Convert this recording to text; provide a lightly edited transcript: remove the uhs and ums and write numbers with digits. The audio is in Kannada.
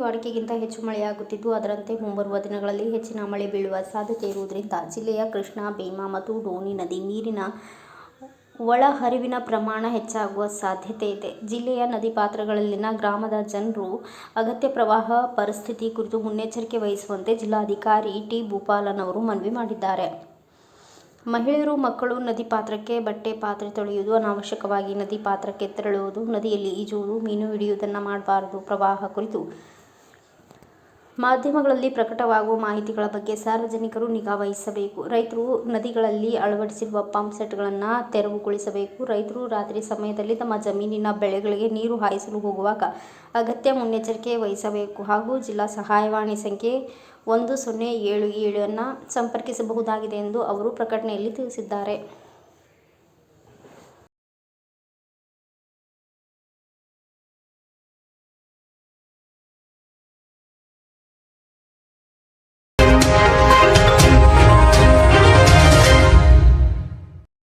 ವಾಡಿಕೆಗಿಂತ ಹೆಚ್ಚು ಮಳೆಯಾಗುತ್ತಿದ್ದು, ಅದರಂತೆ ಮುಂಬರುವ ದಿನಗಳಲ್ಲಿ ಹೆಚ್ಚಿನ ಮಳೆ ಬೀಳುವ ಸಾಧ್ಯತೆ ಇರುವುದರಿಂದ ಜಿಲ್ಲೆಯ ಕೃಷ್ಣಾ, ಭೀಮಾ ಮತ್ತು ಡೋಣಿ ನದಿ ನೀರಿನ ಒಳಹರಿವಿನ ಪ್ರಮಾಣ ಹೆಚ್ಚಾಗುವ ಸಾಧ್ಯತೆ ಇದೆ. ಜಿಲ್ಲೆಯ ನದಿ ಪಾತ್ರಗಳಲ್ಲಿನ ಗ್ರಾಮದ ಜನರು ಅಗತ್ಯ ಪ್ರವಾಹ ಪರಿಸ್ಥಿತಿ ಕುರಿತು ಮುನ್ನೆಚ್ಚರಿಕೆ ವಹಿಸುವಂತೆ ಜಿಲ್ಲಾಧಿಕಾರಿ ಟಿ. ಭೂಪಾಲನ್ ಅವರು ಮನವಿ ಮಾಡಿದ್ದಾರೆ. ಮಹಿಳೆಯರು, ಮಕ್ಕಳು ನದಿ ಪಾತ್ರಕ್ಕೆ ಬಟ್ಟೆ, ಪಾತ್ರೆ ತೊಳೆಯುವುದು, ಅನಾವಶ್ಯಕವಾಗಿ ನದಿ ಪಾತ್ರಕ್ಕೆ ತೆರಳುವುದು, ನದಿಯಲ್ಲಿ ಈಜುವುದು, ಮೀನು ಹಿಡಿಯುವುದನ್ನು ಮಾಡಬಾರದು. ಪ್ರವಾಹ ಕುರಿತು ಮಾಧ್ಯಮಗಳಲ್ಲಿ ಪ್ರಕಟವಾಗುವ ಮಾಹಿತಿಗಳ ಬಗ್ಗೆ ಸಾರ್ವಜನಿಕರು ನಿಗಾ ವಹಿಸಬೇಕು. ರೈತರು ನದಿಗಳಲ್ಲಿ ಅಳವಡಿಸಿರುವ ಪಂಪ್ ಸೆಟ್ಗಳನ್ನು ತೆರವುಗೊಳಿಸಬೇಕು. ರೈತರು ರಾತ್ರಿ ಸಮಯದಲ್ಲಿ ತಮ್ಮ ಜಮೀನಿನ ಬೆಳೆಗಳಿಗೆ ನೀರು ಹಾಯಿಸಲು ಹೋಗುವಾಗ ಅಗತ್ಯ ಮುನ್ನೆಚ್ಚರಿಕೆ ವಹಿಸಬೇಕು ಹಾಗೂ ಜಿಲ್ಲಾ ಸಹಾಯವಾಣಿ ಸಂಖ್ಯೆ 1077 ಅನ್ನು ಸಂಪರ್ಕಿಸಬಹುದಾಗಿದೆ ಎಂದು ಅವರು ಪ್ರಕಟಣೆಯಲ್ಲಿ ತಿಳಿಸಿದ್ದಾರೆ.